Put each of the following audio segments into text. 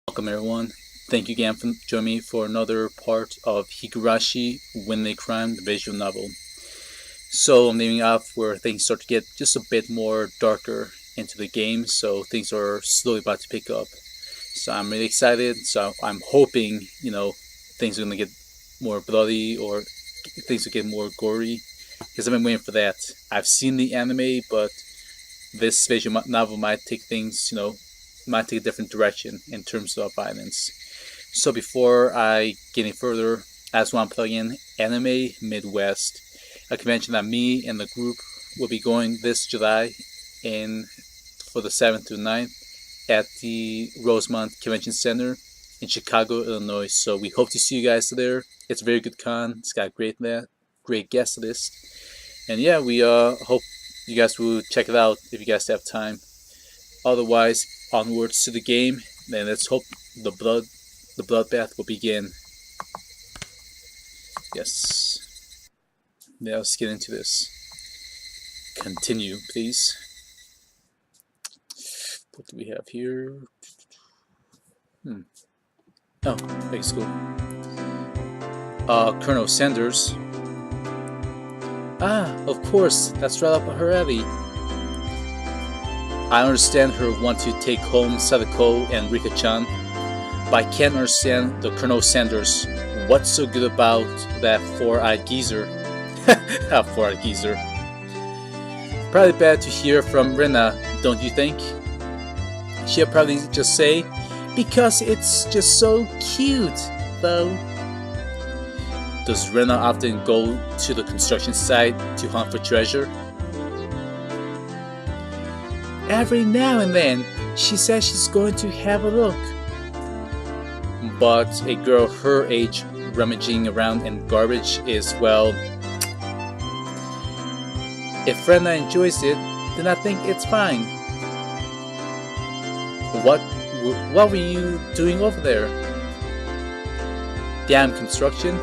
Welcome everyone. Thank you again for joining me for another part of Higurashi When They Crime, the visual novel. So I'm leaving off where things start to get just a bit more darker into the game, so things are slowly about to pick up. So I'm really excited, so I'm hoping, things are going to get more bloody or things will get more gory, because I've been waiting for that. I've seen the anime, but this visual novel might take things, might take a different direction in terms of violence. So before I get any further, I just want to plug in Anime Midwest, a convention that me and the group will be going this July for the 7th through 9th at the Rosemont Convention Center in Chicago, Illinois. So we hope to see you guys there. It's a very good con. It's got great guest list. And yeah, we hope you guys will check it out if you guys have time. Otherwise, onwards to the game. Then let's hope the bloodbath will begin. Yes. Now let's get into this. Continue, please. What do we have here? Oh, high school. Colonel Sanders. Ah, of course, that's right up her alley. I understand her want to take home Sadako and Rika-chan, but I can't understand the Colonel Sanders. What's so good about that four-eyed geezer? Four-eyed geezer. Probably bad to hear from Rena, don't you think? She'll probably just say, because it's just so cute, though. Does Rena often go to the construction site to hunt for treasure? Every now and then, she says she's going to have a look. But a girl her age rummaging around in garbage is, well... If Rena enjoys it, then I think it's fine. What were you doing over there? Damn construction.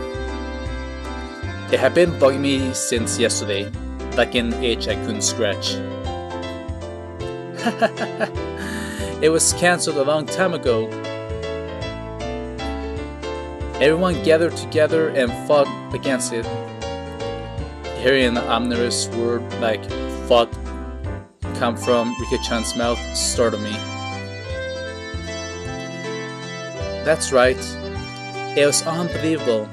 It had been bugging me since yesterday, like an itch I couldn't scratch. It was cancelled a long time ago. Everyone gathered together and fought against it. Hearing an ominous word like "fought" come from Rika-chan's mouth startled me. That's right. It was unbelievable.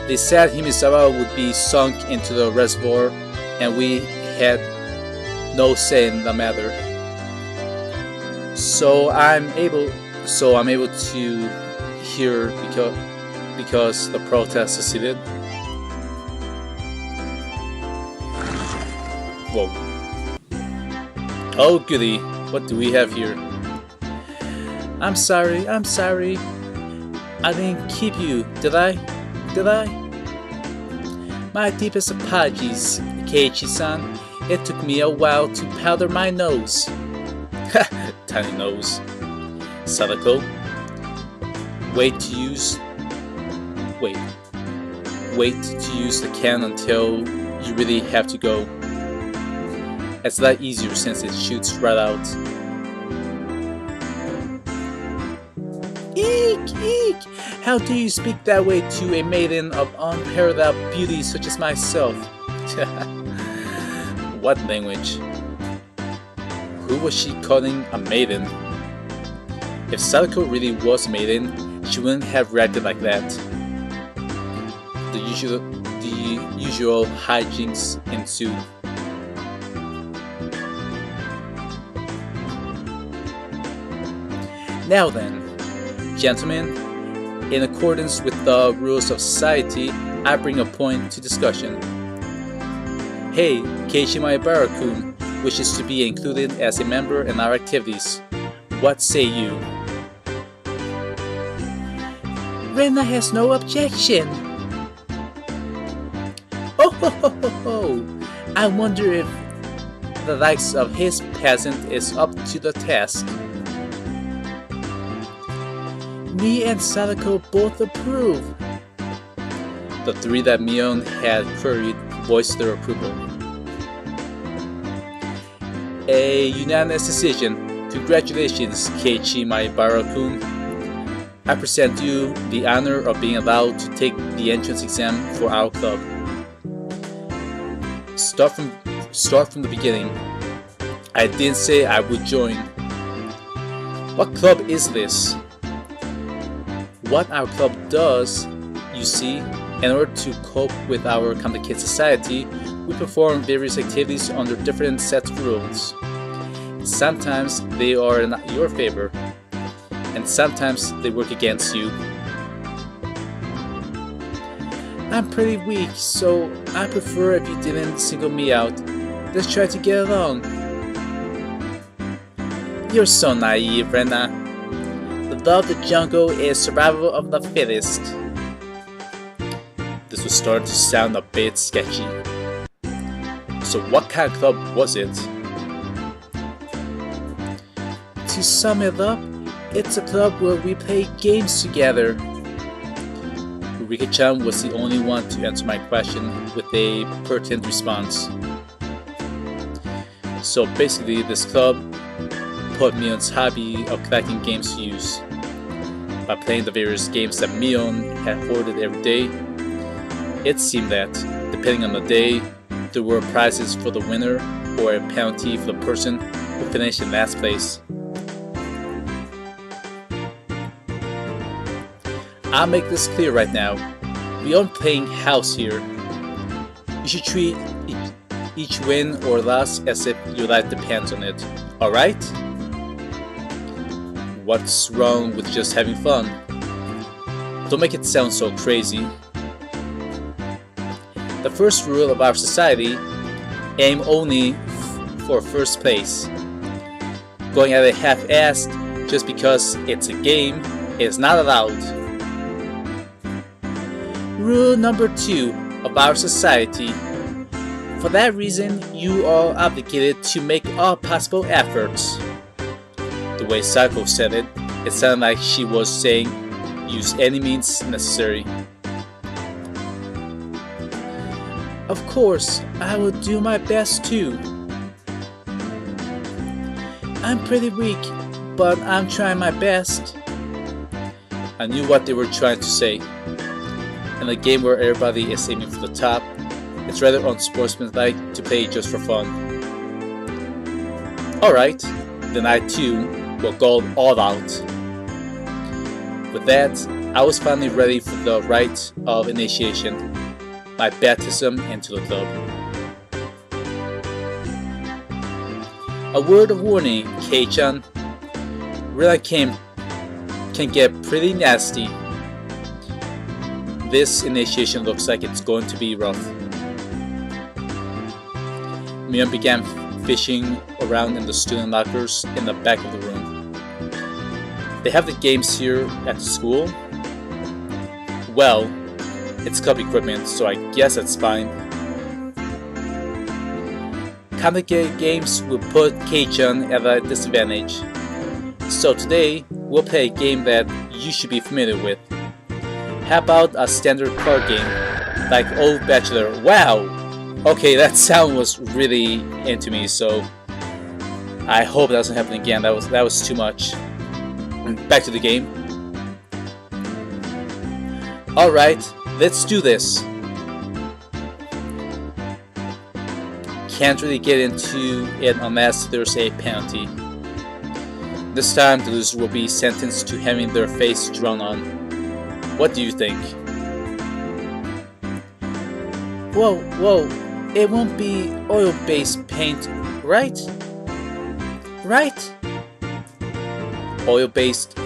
They said Himisawa would be sunk into the reservoir, and we had no say in the matter. So I'm able to hear because the protest succeeded. Whoa. Oh goody, what do we have here? I'm sorry. I didn't keep you, did I? My deepest apologies, Keiichi-san. It took me a while to powder my nose. Tiny nose. Sadako, wait to use the can until you really have to go. It's a lot easier since it shoots right out. Eek! How do you speak that way to a maiden of unparalleled beauty such as myself? What language? Who was she calling a maiden? If Sadako really was a maiden, she wouldn't have reacted like that. The usual hijinks ensued. Now then, gentlemen, in accordance with the rules of society, I bring a point to discussion. Hey, Keiichi Maebara-kun wishes to be included as a member in our activities. What say you? Rena has no objection. Oh, I wonder if the likes of his peasant is up to the task. Me and Sadako both approve. The three that Mion had queried voiced their approval. A unanimous decision. Congratulations, Keiichi Maebara-kun. I present you the honor of being allowed to take the entrance exam for our club. Start from the beginning. I didn't say I would join. What club is this? What our club does, you see, in order to cope with our complicated society, we perform various activities under different sets of rules. Sometimes they are in your favor, and sometimes they work against you. I'm pretty weak, so I prefer if you didn't single me out. Let's try to get along. You're so naive, Rena. The law of the jungle is survival of the fittest. This was starting to sound a bit sketchy. So what kind of club was it? To sum it up, it's a club where we play games together. Rika-chan was the only one to answer my question with a pertinent response. So basically, this club put Mion's hobby of collecting games to use. By playing the various games that Mion had hoarded every day, it seemed that, depending on the day, there were prizes for the winner or a penalty for the person who finished in last place. I'll make this clear right now. We aren't playing house here. You should treat each win or loss as if your life depends on it, alright? What's wrong with just having fun? Don't make it sound so crazy. The first rule of our society, aim only for first place. Going at it half-assed just because it's a game is not allowed. Rule number 2 of our society. For that reason, you are obligated to make all possible efforts. The way Sako said it, it sounded like she was saying, use any means necessary. Of course, I will do my best too. I'm pretty weak, but I'm trying my best. I knew what they were trying to say. In a game where everybody is aiming for the top, it's rather unsportsmanlike to play just for fun. Alright, then I too will go all out. With that, I was finally ready for the rite of initiation, my baptism into the club. A word of warning, Kei-chan. Really can get pretty nasty. This initiation looks like it's going to be rough. Mion began fishing around in the student lockers in the back of the room. They have the games here at the school? Well, it's club equipment, so I guess that's fine. Complicated games will put Kei-chan at a disadvantage. So today, we'll play a game that you should be familiar with. How about a standard card game, like Old Bachelor? Wow! Okay, that sound was really into me, so I hope that doesn't happen again. That was too much. Back to the game. Alright, let's do this. Can't really get into it unless there's a penalty. This time the loser will be sentenced to having their face drawn on. What do you think? Whoa, it won't be oil-based paint, right? Right? Oil-based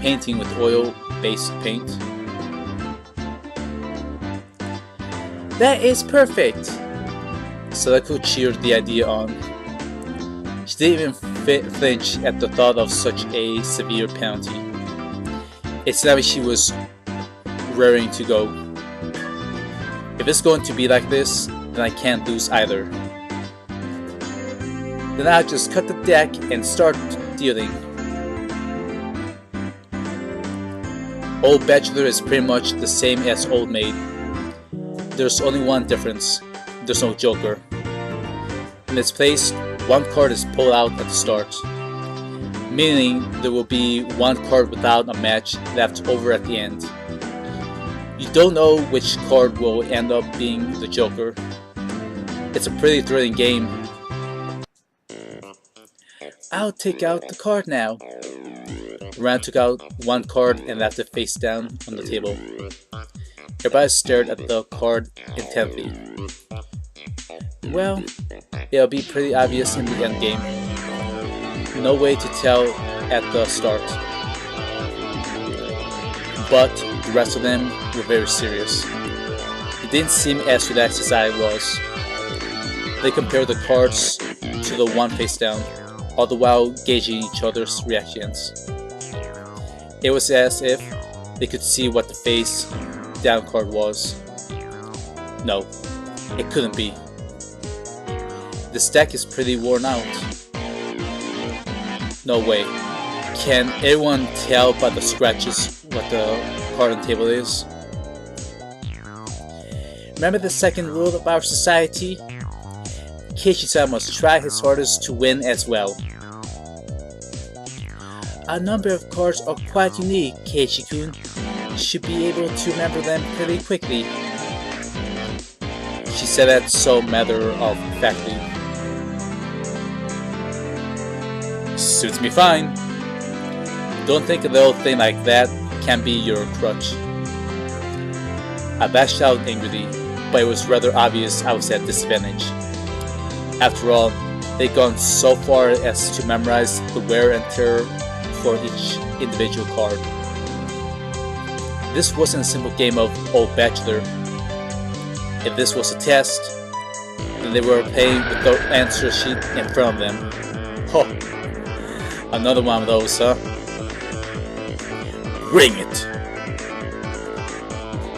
painting with oil-based paint. That is perfect! Sadako cheered the idea on. She didn't even flinch at the thought of such a severe penalty. It's not like she was raring to go. If it's going to be like this, then I can't lose either. Then I'll just cut the deck and start dealing. Old Bachelor is pretty much the same as Old Maid. There's only one difference. There's no Joker. In its place, one card is pulled out at the start. meaning there will be one card without a match left over at the end. You don't know which card will end up being the Joker. It's a pretty thrilling game. I'll take out the card now. Rand took out one card and left it face down on the table. Everybody stared at the card intently. Well, it'll be pretty obvious in the end game. No way to tell at the start. But the rest of them were very serious. It didn't seem as relaxed as I was. They compared the cards to the one face down, all the while gauging each other's reactions. It was as if they could see what the face down card was. No, it couldn't be. This deck is pretty worn out. No way. Can everyone tell by the scratches what the card on the table is? Remember the second rule of our society? Keiichi-san must try his hardest to win as well. A number of cards are quite unique, Keiichi-kun. Should be able to remember them pretty quickly. She said that so matter-of-factly. Suits me fine. Don't think a little thing like that can be your crutch. I bashed out angrily, but it was rather obvious I was at disadvantage. After all, they'd gone so far as to memorize the wear and tear for each individual card. This wasn't a simple game of Old Bachelor. If this was a test, then they were playing with the answer sheet in front of them. Oh, another one of those, huh? Bring it!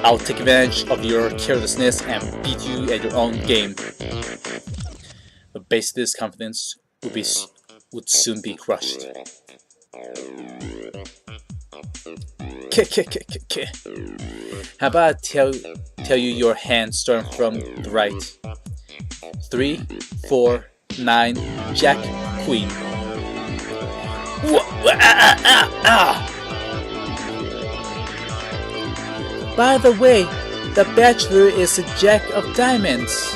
I'll take advantage of your carelessness and beat you at your own game. The base of this confidence would soon be crushed. How about I tell you your hand starting from the right? 3, 4, 9, Jack, Queen. By the way, the Bachelor is a Jack of Diamonds.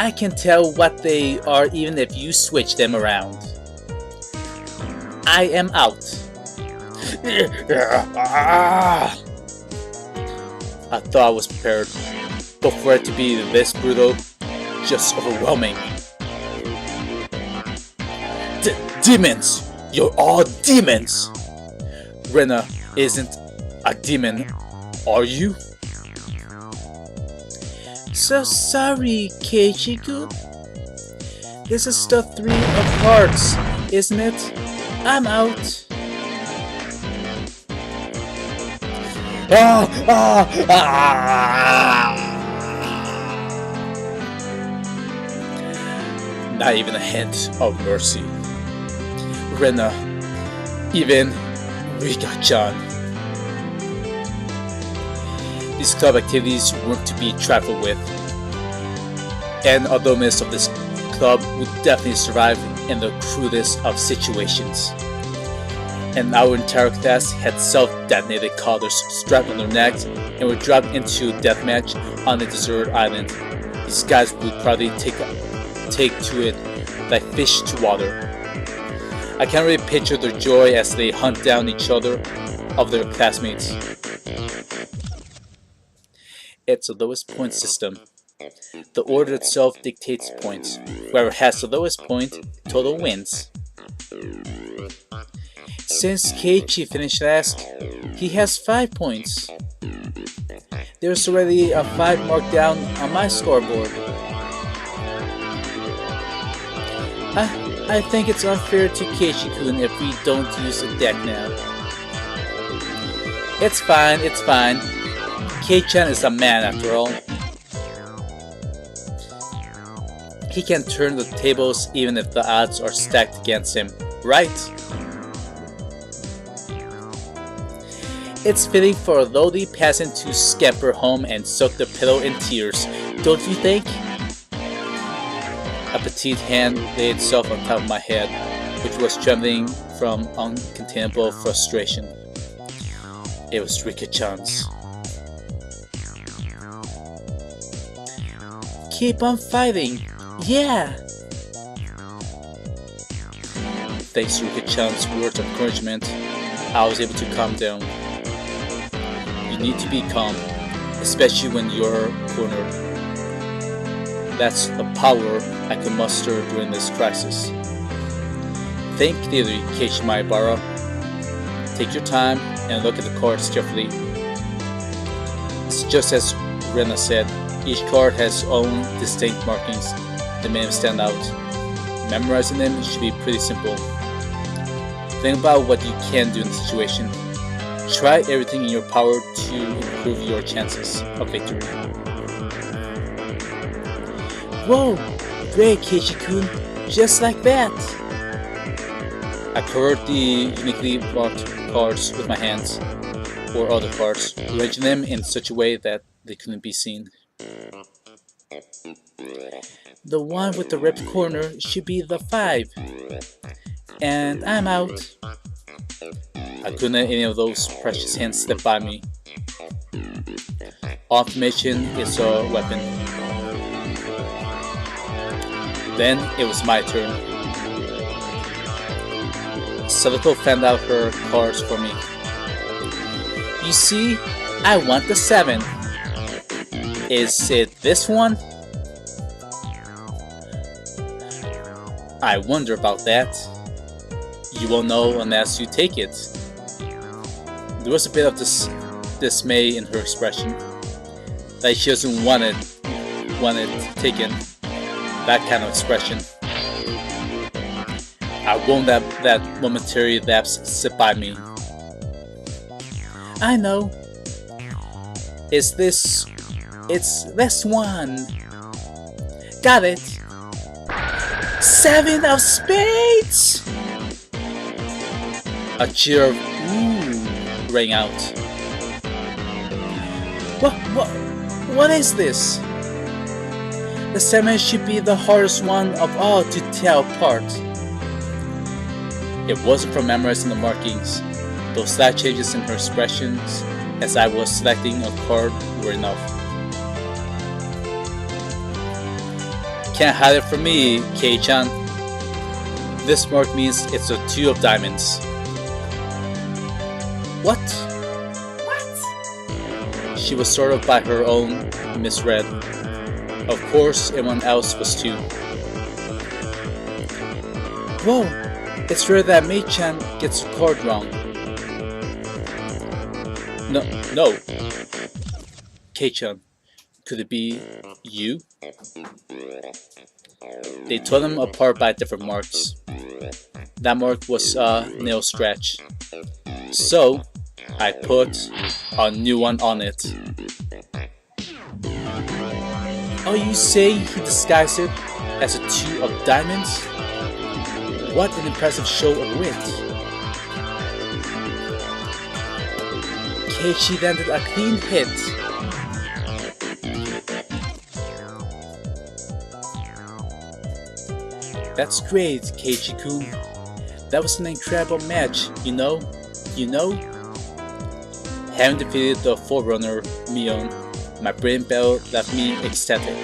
I can tell what they are even if you switch them around. I am out. I thought I was prepared, but for it to be this brutal, just overwhelming. Demons! You're all demons! Rena isn't a demon, are you? So sorry, Keiichi-kun. This is the 3 of hearts, isn't it? I'm out. Not even a hint of mercy. Rena, even Rika-chan. These club activities weren't to be trifled with, and although most of this club would definitely survive in the crudest of situations. And our entire class had self-detonated collars strapped on their necks and were dropped into a deathmatch on a deserted island. These guys would probably take to it like fish to water. I can't really picture their joy as they hunt down each other of their classmates. It's a lowest point system. The order itself dictates points. Whoever has the lowest point, total wins. Since Keiichi finished last, he has 5 points. There's already a 5 marked down on my scoreboard. I think it's unfair to Keiichi-kun if we don't use the deck now. It's fine, it's fine. Kei-chan is a man after all. He can turn the tables even if the odds are stacked against him, right? It's fitting for a lowly peasant to scamper home and soak the pillow in tears, don't you think? A petite hand laid itself on top of my head, which was trembling from uncontainable frustration. It was Rika-chan's. Keep on fighting! Yeah! Thanks to Rika-chan's words of encouragement, I was able to calm down. You need to be calm, especially when you're cornered. That's the power I can muster during this crisis. Think deeply, Keiichi Maebara. Take your time and look at the cards carefully. It's just as Rena said, each card has its own distinct markings that make them stand out. Memorizing them should be pretty simple. Think about what you can do in the situation. Try everything in your power to improve your chances of victory. Whoa! Great, Keiichi-kun! Just like that! I covered the uniquely marked cards with my hands, or other cards, arranging them in such a way that they couldn't be seen. The one with the ripped corner should be the 5. And I'm out. I couldn't let any of those precious hands slip by me. Automation is a weapon. Then it was my turn. Sadako fanned out her cards for me. You see, I want the 7. Is it this one? I wonder about that. You won't know unless you take it. There was a bit of dismay in her expression. Like she doesn't want it taken. That kind of expression. I won't let that momentary lapse slip by me. I know. It's this one. Got it. 7 of spades! A cheer of ooh rang out. What is this? The 7 should be the hardest one of all to tell apart. It wasn't from memorizing the markings. Those slight changes in her expressions as I was selecting a card were enough. Can't hide it from me, Kei-chan. This mark means it's a 2 of diamonds. What? She was startled by her own misread. Of course, everyone else was too. Whoa! It's rare that Mei-chan gets a card wrong. No. Kei-chan, could it be you? They tore them apart by different marks. That mark was a nail scratch. So, I put a new one on it. Oh, you say he disguised it as a 2 of diamonds? What an impressive show of wit. Keiichi landed a clean hit. That's great, Keiichi-kun. That was an incredible match, you know? Having defeated the Forerunner, Mion, my brain bell left me ecstatic.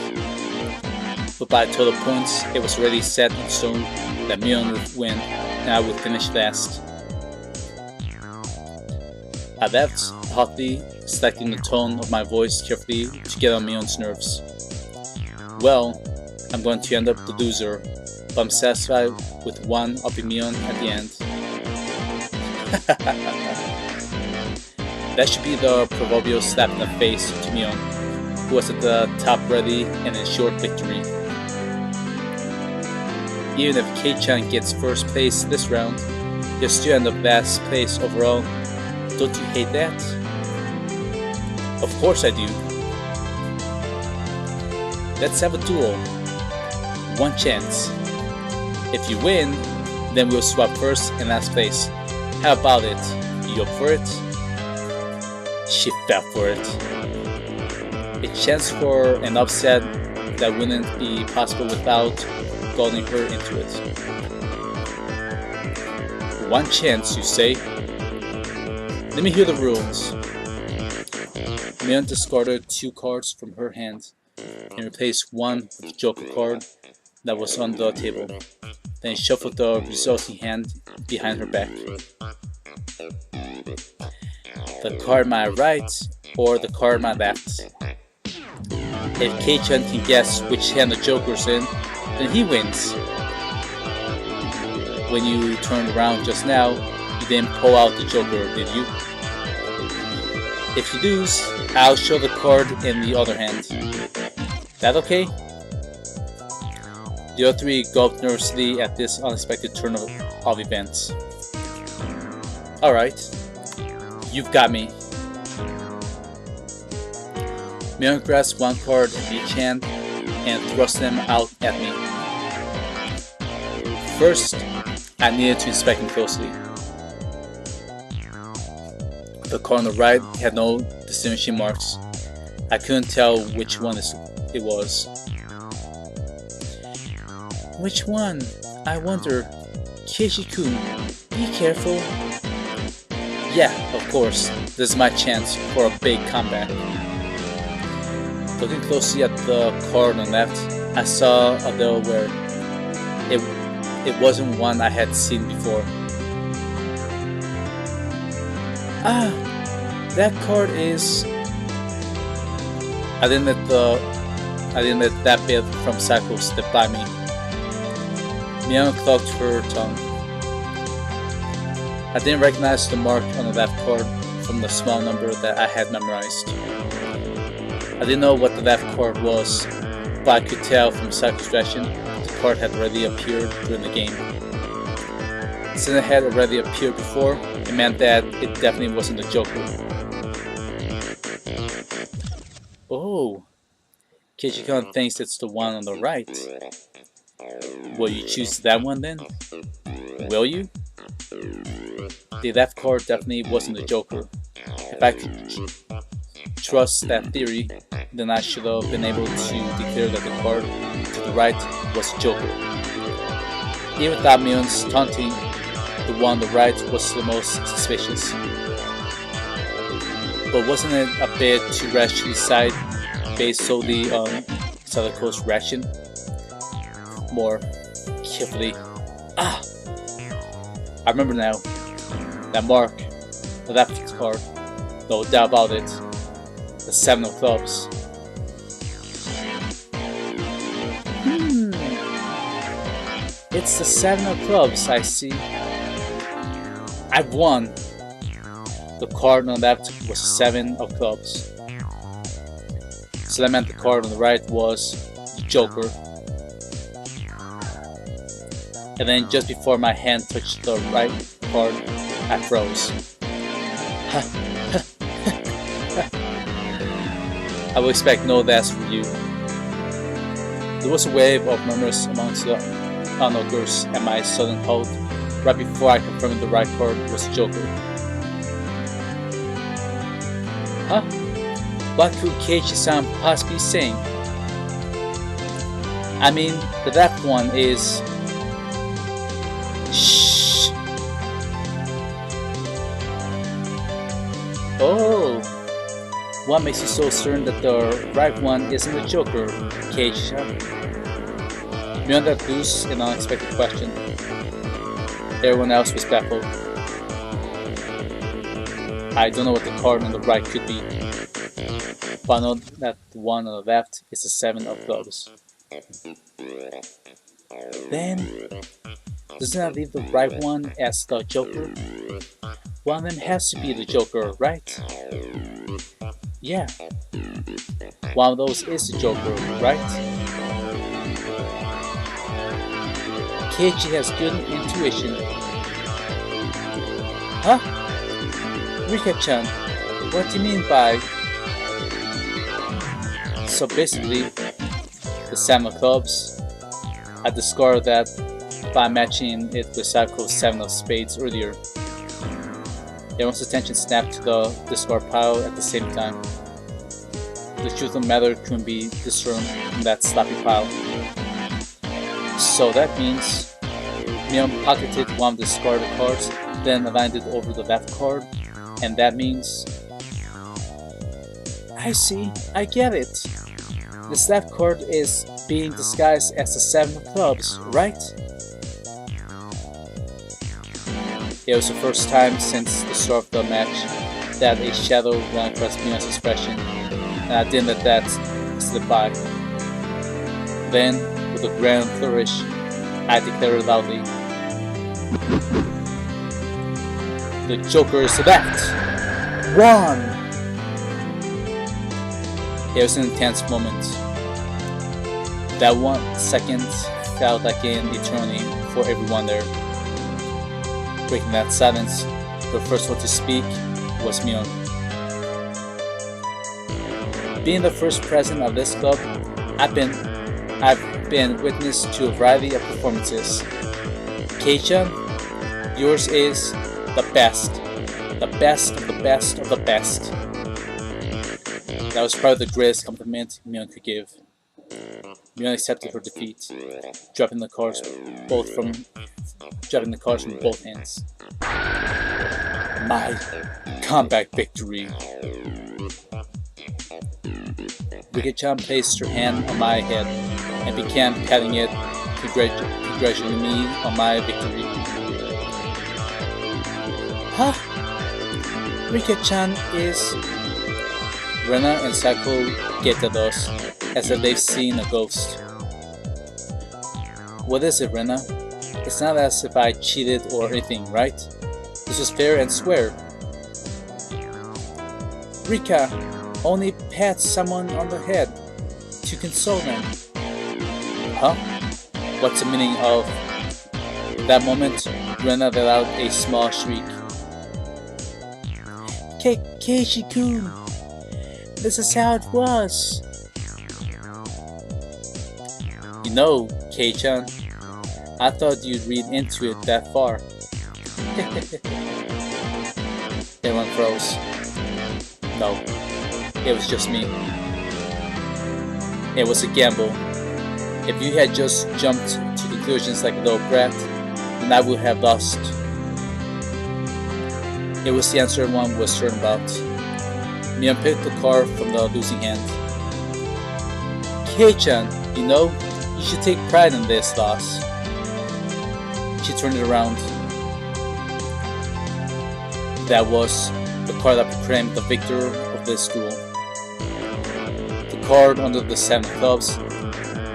But by total points, it was already set in stone that Mion would win and I would finish last. I left, hotly selecting the tone of my voice carefully to get on Mion's nerves. Well, I'm going to end up the loser, but I'm satisfied with one upping Mion at the end. That should be the proverbial slap in the face to Mion, who was at the top ready and ensured victory. Even if Kei-chan gets first place this round, he'll still end up last place overall. Don't you hate that? Of course I do. Let's have a duel. One chance. If you win, then we'll swap first and last place. How about it? You up for it? She fell for it. A chance for an upset that wouldn't be possible without goading her into it. One chance, you say? Let me hear the rules. Mion discarded 2 cards from her hand and replaced one with the Joker card that was on the table. Then shuffled the resulting hand behind her back. The card my right or the card my left. If Kei-chan can guess which hand the Joker's in, then he wins. When you turned around just now, you didn't pull out the Joker, did you? If you lose, I'll show the card in the other hand. That okay? The other 3 gulped nervously at this unexpected turn of events. Alright, you've got me. Mion grasped 1 card in each hand and thrust them out at me. First, I needed to inspect them closely. The card on the right had no distinguishing marks. I couldn't tell which one it was. Which one? I wonder. Keiichi-kun, be careful. Yeah, of course. This is my chance for a big comeback. Looking closely at the card on the left, I saw a little where it wasn't one I had seen before. Ah, that card is... I didn't let that bit from Sako slip by me. Mion clucked her tongue. I didn't recognize the mark on the left card from the small number that I had memorized. I didn't know what the left card was, but I could tell from Sako's reaction the card had already appeared during the game. Since it had already appeared before, it meant that it definitely wasn't the Joker. Oh, Keiichi-kun thinks it's the one on the right. Will you choose that one then? Will you? The left card definitely wasn't the Joker. If I could trust that theory, then I should have been able to declare that the card to the right was the Joker. Even without Mion's taunting, the one on the right was the most suspicious. But wasn't it a bit too rash to decide based solely on Sadako's reaction? More carefully. Ah! I remember now. That mark, the left card, no doubt about it. The 7 of clubs. It's the 7 of clubs, I see. I've won. The card on the left was 7 of clubs. So that meant the card on the right was the Joker. And then just before my hand touched the right card, I froze. I would expect no less from you. There was a wave of murmurs amongst the onlookers at my sudden halt right before I confirmed the right card was Joker. Huh? What could Keiichi-san possibly be saying? I mean, the left one is... Shh! Oh! What makes you so certain that the right one isn't the Joker, Keiichi-san? Beyond that loose and unexpected question, everyone else was baffled. I don't know what the card on the right could be, but I know that the one on the left is the 7 of clubs. Then, doesn't that leave the right one as the Joker? One of them has to be the Joker, right? Yeah. One of those is the Joker, right? Keiichi has good intuition. Huh? Rika-chan, what do you mean by... So basically, the 7 of clubs, I discovered that by matching it with Sako's 7 of spades earlier. Everyone's attention snapped to the discard pile at the same time. The truth of the matter couldn't be discerned from that sloppy pile. So that means Mion pocketed one of the discarded cards, then aligned it over the left card, and that means... I see, I get it. This left card is being disguised as the 7 of clubs, right? It was the first time since the start of the match that a shadow ran across Mion's expression, and I didn't let that slip by. Then, with a grand flourish, I declared loudly, "The Joker is left! 1!" It was an intense moment. That 1 second felt like an eternity for everyone there. Breaking that silence, the first one to speak was Mion. Being the first president of this club, I've been witness to a variety of performances. Kei-chan, yours is the best of the best of the best. That was probably the greatest compliment Mion could give. Mion accepted her defeat, dropping the cards from both hands. My comeback victory. Rika-chan placed her hand on my head and began patting it, congratulating me on my victory. Huh? Rika-chan is... Rena and Sako get at us as if they've seen a ghost. What is it, Rena? It's not as if I cheated or anything, right? This is fair and square. Rika only pats someone on the head to console them. Huh? What's the meaning of... That moment, Rena let out a small shriek. Keiichi-kun! This is how it was. You know, Kei-chan, I thought you'd read into it that far. Everyone froze. No, it was just me. It was a gamble. If you had just jumped to conclusions like a little brat, then I would have lost. It was the answer everyone was certain about. Mion picked the card from the losing hand. Kei-chan, you know, you should take pride in this loss. She turned it around. That was the card that proclaimed the victor of this duel. The card under the 7 clubs.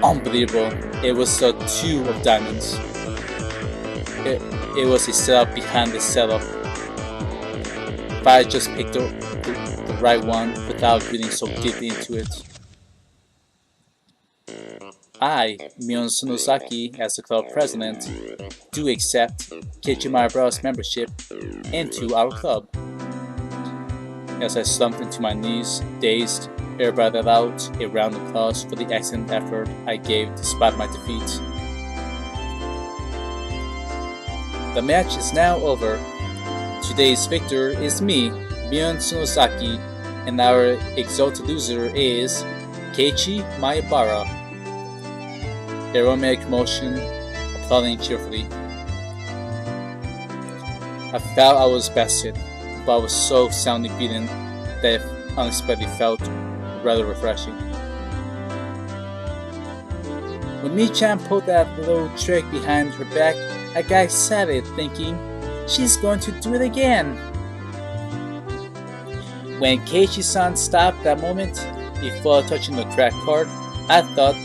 Unbelievable. It was the 2 of diamonds. It was a setup behind the setup. If I had just picked the right one without reading so deeply into it. I, Mion Sonosaki, as the club president, do accept Keiichi Maebara's membership into our club. As I slumped into my knees, dazed, everybody let out a round of applause for the excellent effort I gave despite my defeat. The match is now over. Today's victor is me, Mion Sonosaki, and our exalted loser is Keiichi Maebara. Everyone made a commotion, applauding cheerfully. I felt I was bested, but I was so soundly beaten that it unexpectedly felt rather refreshing. When Mi-chan pulled that little trick behind her back, I got excited, thinking, she's going to do it again. When Keiichi-san stopped that moment before touching the cracked card, I thought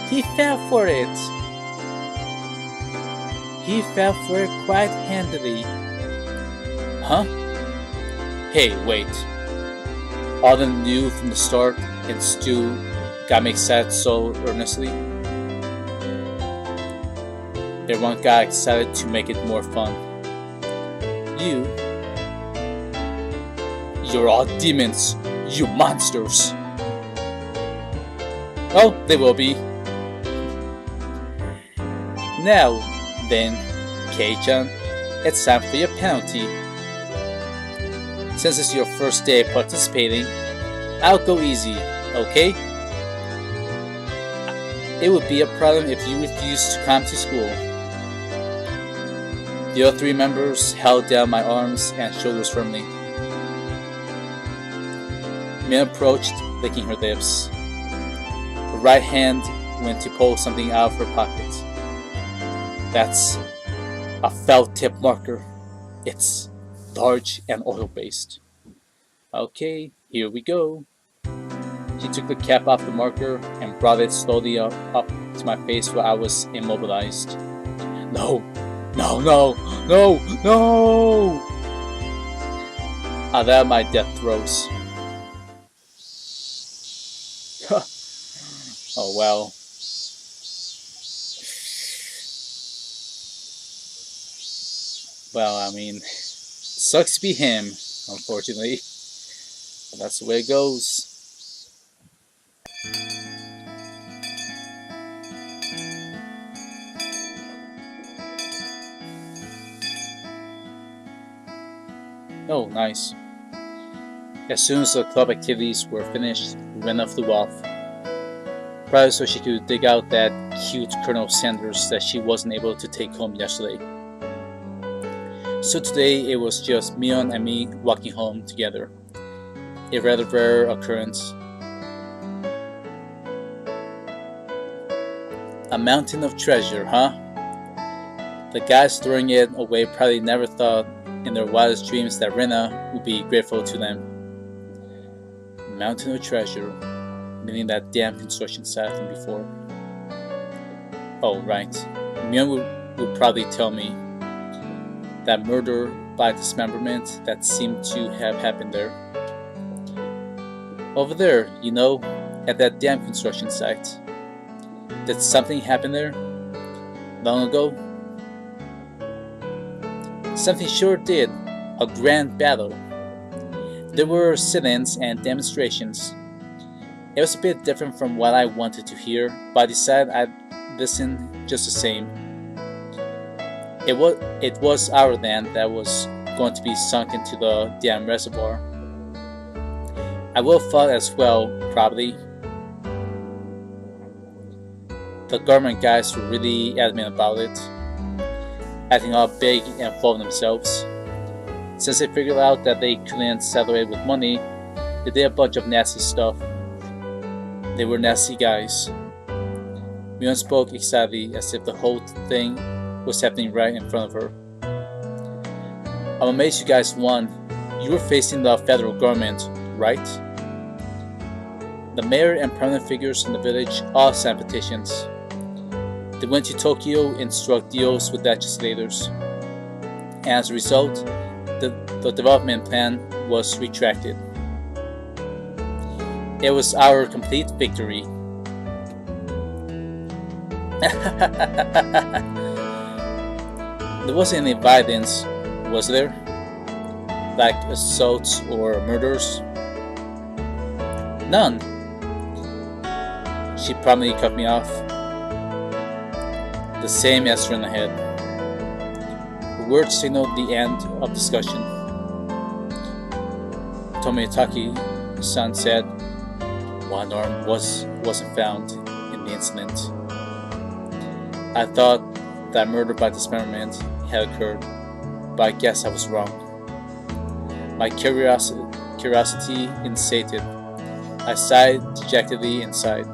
he fell for it. He fell for it quite handily. Huh? Hey, wait. All of them knew from the start and still got me excited so earnestly. Everyone got excited to make it more fun. You're all demons, you monsters. Oh, they will be. Now, then, Kei-chan, it's time for your penalty. Since it's your first day participating, I'll go easy, okay? It would be a problem if you refused to come to school. The other three members held down my arms and shoulders firmly. Mia approached, licking her lips. Her right hand went to pull something out of her pocket. That's a felt tip marker. It's large and oil-based. Okay, here we go. She took the cap off the marker and brought it slowly up to my face while I was immobilized. No! No, no, no, no! I let out my death throes. Oh well. Well, I mean, sucks to be him, unfortunately. But that's the way it goes. Oh, nice. As soon as the club activities were finished, Rena flew off. Probably so she could dig out that cute Colonel Sanders that she wasn't able to take home yesterday. So today it was just Mion and me walking home together. A rather rare occurrence. A mountain of treasure, huh? The guys throwing it away probably never thought in their wildest dreams that Rena would be grateful to them. Mountain of treasure, meaning that damn construction site from before. Oh, right. Mion would probably tell me that murder by dismemberment that seemed to have happened there. Over there, you know, at that damn construction site. Did something happen there? Long ago? Something sure did. A grand battle. There were sit-ins and demonstrations. It was a bit different from what I wanted to hear, but I decided I'd listen just the same. It was our land that was going to be sunk into the damn reservoir. I would have thought as well, probably. The government guys were really adamant about it, acting all big and full of themselves. Since they figured out that they couldn't settle it with money, they did a bunch of nasty stuff. They were nasty guys. Mion spoke excitedly as if the whole thing was happening right in front of her. I'm amazed you guys won. You were facing the federal government, right? The mayor and prominent figures in the village all signed petitions. They went to Tokyo and struck deals with legislators. And as a result, the development plan was retracted. It was our complete victory. There wasn't any violence, was there? Like assaults or murders? None. She promptly cut me off. The same answer in the head. The word signaled the end of discussion. Tomoyotaki-san said one arm wasn't found in the incident. I thought that murder by dismemberment had occurred, but I guess I was wrong. My curiosity insatiate, I sighed dejectedly inside.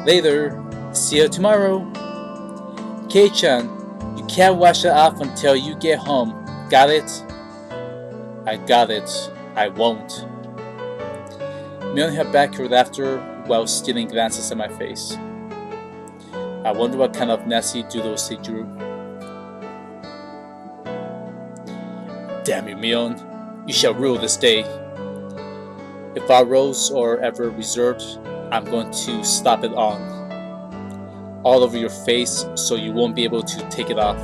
Later, see you tomorrow. Kei-chan, you can't wash it off until you get home. Got it? I got it. I won't. Mion held back her laughter while stealing glances at my face. I wonder what kind of nasty doodles he drew. Damn you, Mion. You shall rule this day. If our roles are ever reserved, I'm going to slap it on. All over your face so you won't be able to take it off,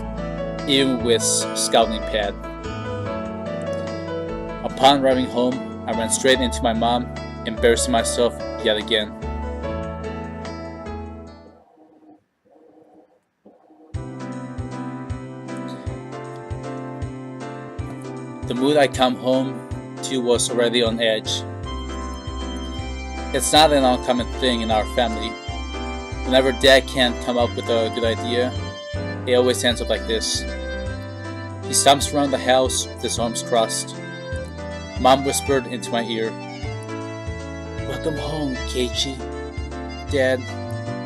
even with scalding pad. Upon arriving home, I ran straight into my mom, embarrassing myself yet again. The mood I come home to was already on edge. It's not an uncommon thing in our family. Whenever Dad can't come up with a good idea, it always ends up like this. He stomps around the house with his arms crossed. Mom whispered into my ear, "Welcome home, Keiichi. Dad,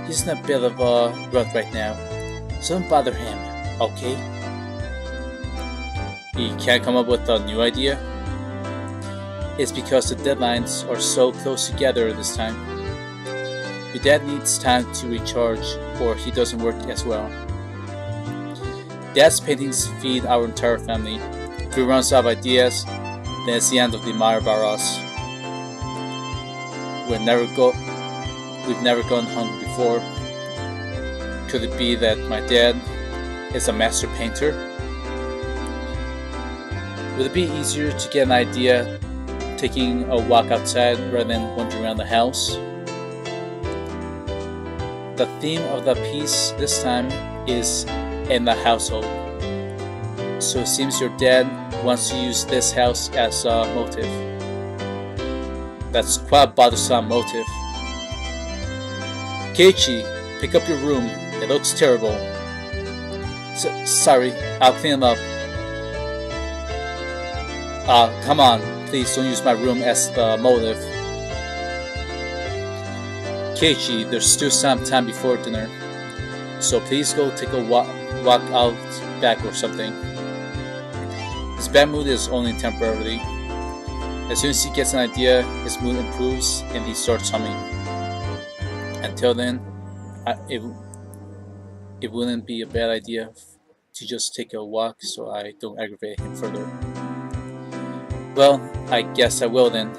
he's in a bit of a rut right now, so don't bother him, okay?" He can't come up with a new idea? It's because the deadlines are so close together this time. Your dad needs time to recharge, or he doesn't work as well. Dad's paintings feed our entire family. If he runs out of ideas, then it's the end of the Mahabharata. We've never gone hungry before. Could it be that my dad is a master painter? Would it be easier to get an idea taking a walk outside rather than wandering around the house? The theme of the piece this time is in the household. So it seems your dad wants to use this house as a motive. That's quite a bothersome motive. Keiichi, pick up your room. It looks terrible. Sorry, I'll clean it up. Come on, please don't use my room as the motive. Keiichi, there's still some time before dinner, so please go take a walk out back or something. His bad mood is only temporarily. As soon as he gets an idea, his mood improves and he starts humming. Until then, it wouldn't be a bad idea to just take a walk so I don't aggravate him further. Well, I guess I will then.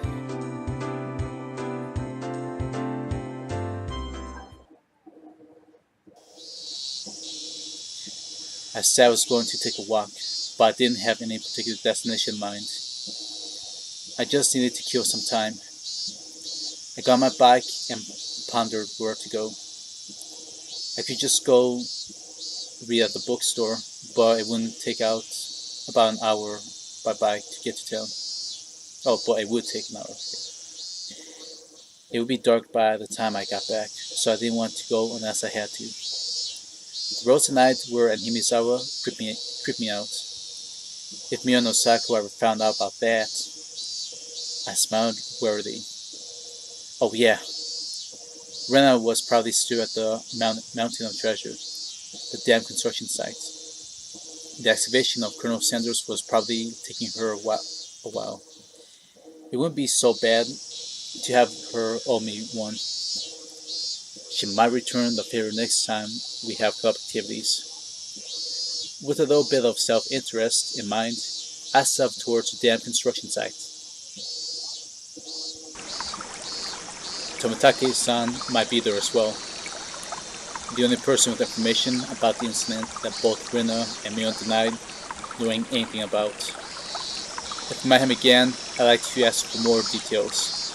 I said I was going to take a walk, but I didn't have any particular destination in mind. I just needed to kill some time. I got on my bike and pondered where to go. I could just go read at the bookstore, but it wouldn't take out about an hour by bike to get to town. Oh, but it would take an hour. It would be dark by the time I got back, so I didn't want to go unless I had to. The roads tonight were in Himizawa creeped me out. If Mio no Saku ever found out about that, I smiled wearily. Oh yeah, Rena was probably still at the Mountain of Treasure, the damn construction site. The excavation of Colonel Sanders was probably taking her a while. It wouldn't be so bad to have her owe me one. She might return the favor next time we have club activities. With a little bit of self-interest in mind, I stepped towards the damn construction site. Tomitake-san might be there as well. The only person with information about the incident that both Rina and Mion denied knowing anything about. If I met him again, I'd like to ask for more details.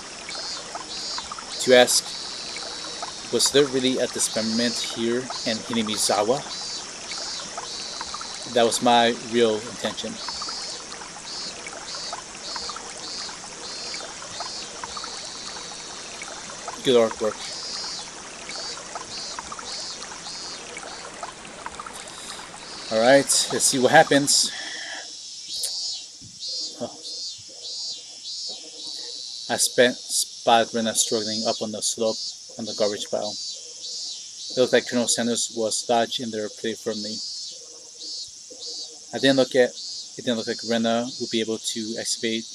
To ask, was there really a dismemberment here in Hinamizawa? That was my real intention. Good artwork. Alright, let's see what happens. I spotted Rena struggling up on the slope on the garbage pile. It looked like Colonel Sanders was lodged in there pretty firmly. It didn't look like Rena would be able to excavate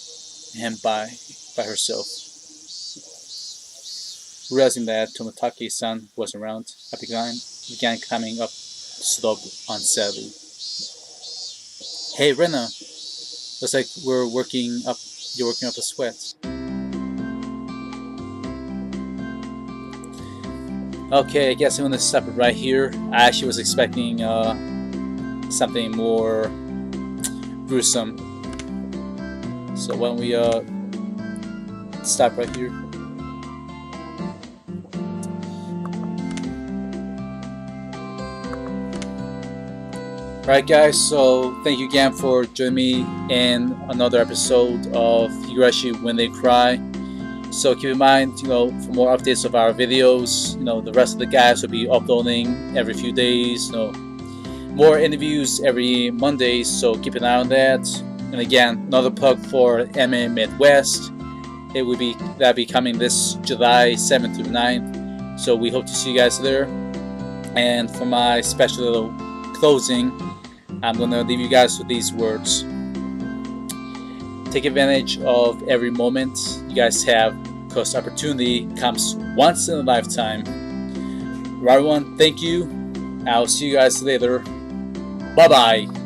him by herself. Realizing that Tomitake-san was around, I began climbing up the slope unsteadily. Hey Rena, looks like you're working up a sweat. Okay, I guess I'm gonna stop it right here. I actually was expecting something more gruesome. So why don't we stop right here. Alright guys, so thank you again for joining me in another episode of Higurashi When They Cry. So keep in mind, for more updates of our videos, the rest of the guys will be uploading every few days. More interviews every Monday. So keep an eye on that. And again, another plug for MMA Midwest. That'll be coming this July 7th through 9th. So we hope to see you guys there. And for my special little closing, I'm going to leave you guys with these words. Take advantage of every moment you guys have, because opportunity comes once in a lifetime. Right, everyone, thank you. I'll see you guys later. Bye-bye.